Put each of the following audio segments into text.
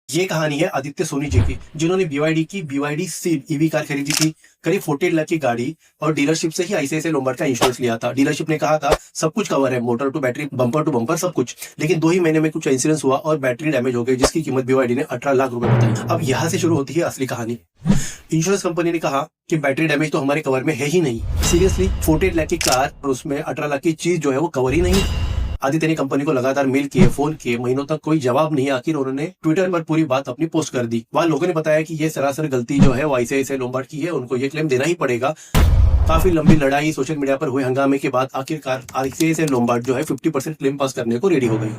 ये कहानी है आदित्य सोनी जी की, जिन्होंने BYD की BYD सीड ईवी कार खरीदी थी, करीब 48 लाख की गाड़ी, और डीलरशिप से ही ICICI लोम्बार्ड का इंश्योरेंस लिया था। डीलरशिप ने कहा था सब कुछ कवर है, motor to battery, bumper to bumper, सब कुछ। लेकिन 2 ही महीने में कुछ इंश्योरेंस हुआ और बैटरी डैमेज हो गई, जिसकी कीमत BYD ने 18 लाख रुपए बताई। अब यहाँ से शुरू होती है असली कहानी। इंश्योरेंस कंपनी ने कहा कि बैटरी डैमेज तो हमारे कवर में है ही नहीं। सीरियसली 48 लाख की कार और उसमें 18 लाख की चीज जो है वो कवर ही नहीं। आदित्य ने कंपनी को लगातार मेल किए, फोन किए, महीनों तक कोई जवाब नहीं। आखिर उन्होंने ट्विटर पर पूरी बात अपनी पोस्ट कर दी। वहां लोगों ने बताया कि ये सरासर गलती जो है वो ICICI लोम्बार्ड की है, उनको ये क्लेम देना ही पड़ेगा। काफी लंबी लड़ाई, सोशल मीडिया पर हुए हंगामे के बाद आखिरकार ICICI लोम्बार्ड जो है 50% क्लेम पास करने को रेडी हो गई।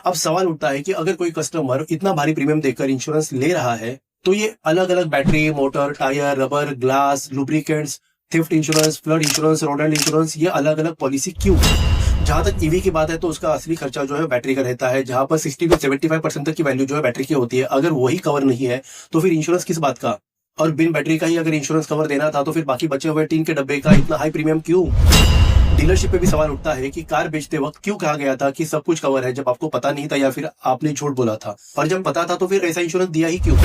अब सवाल उठता है कि अगर कोई कस्टमर इतना भारी प्रीमियम देकर इंश्योरेंस ले रहा है, तो ये अलग अलग battery, motor, tyre, rubber, glass, lubricants, theft insurance, flood insurance, rodent insurance, ये अलग अलग पॉलिसी क्यों? जहां तक ईवी की बात है तो उसका असली खर्चा जो है बैटरी का रहता है, जहां पर 60 से 75% तक की वैल्यू जो है बैटरी की होती है। अगर वही कवर नहीं है तो फिर इंश्योरेंस किस बात का? और बिन बैटरी का ही अगर इंश्योरेंस कवर देना था तो फिर बाकी बचे हुए टीन के डब्बे का इतना हाई प्रीमियम क्यों? डीलरशिप पे भी सवाल उठता है कि कार बेचते वक्त क्यों कहा गया था कि सब कुछ कवर है, जब आपको पता नहीं था या फिर आपने झूठ बोला था। और जब पता था तो फिर ऐसा इंश्योरेंस दिया ही क्यों?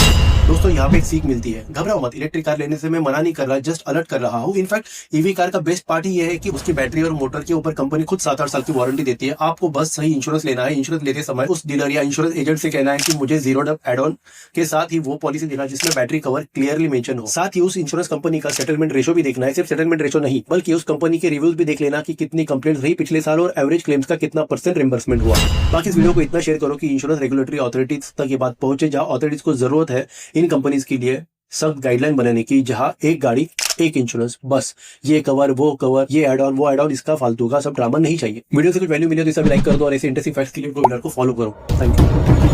दोस्तों, यहाँ पे एक सीख मिलती है, घबराओ मत। इलेक्ट्रिक कार लेने से मैं मना नहीं कर रहा, जस्ट अलर्ट कर रहा हूँ। इनफैक्ट ईवी कार का बेस्ट पार्ट ही है कि उसकी बैटरी और मोटर के ऊपर कंपनी खुद 7-8 साल की वारंटी देती है। आपको बस सही इंश्योरेंस लेना है। इंश्योरेंस लेते समय उस डीलर या इंश्योरेंस एजेंट से कहना है कि मुझे जीरो डब एड ऑन के साथ ही वो पॉलिसी देना जिसमें बैटरी कवर क्लियरली मेंशन हो। साथ ही उस इंश्योरेंस कंपनी का सेटलमेंट रेशो भी देखना है। सिर्फ सेटलमेंट रेशो नहीं, बल्कि उस कंपनी के रिव्यूज भी देख लेना कि कितनी कंप्लेंट रही पिछले साल और एवरेज क्लेम्स का कितना % रिम्बर्समेंट हुआ। बाकी इस वीडियो को इतना शेयर करो कि इंश्योरेंस रेगुलेटरी अथॉरिटीज तक ये बात पहुंचे, जहां अथॉरिटीज को जरूरत है इन कंपनीज के लिए सख्त गाइडलाइन बनाने की, जहां एक गाड़ी एक इंश्योरेंस, बस। ये कवर, वो कवर, ये एड ऑन, वो एड ऑन, इसका फालतू का सब ड्रामा नहीं चाहिए। वीडियो से कुछ वैल्यू मिले तो इसे लाइक कर दो और ऐसे इंटरेस्टिंग फैक्ट्स के लिए वेबिनार को फॉलो करो। Thank you.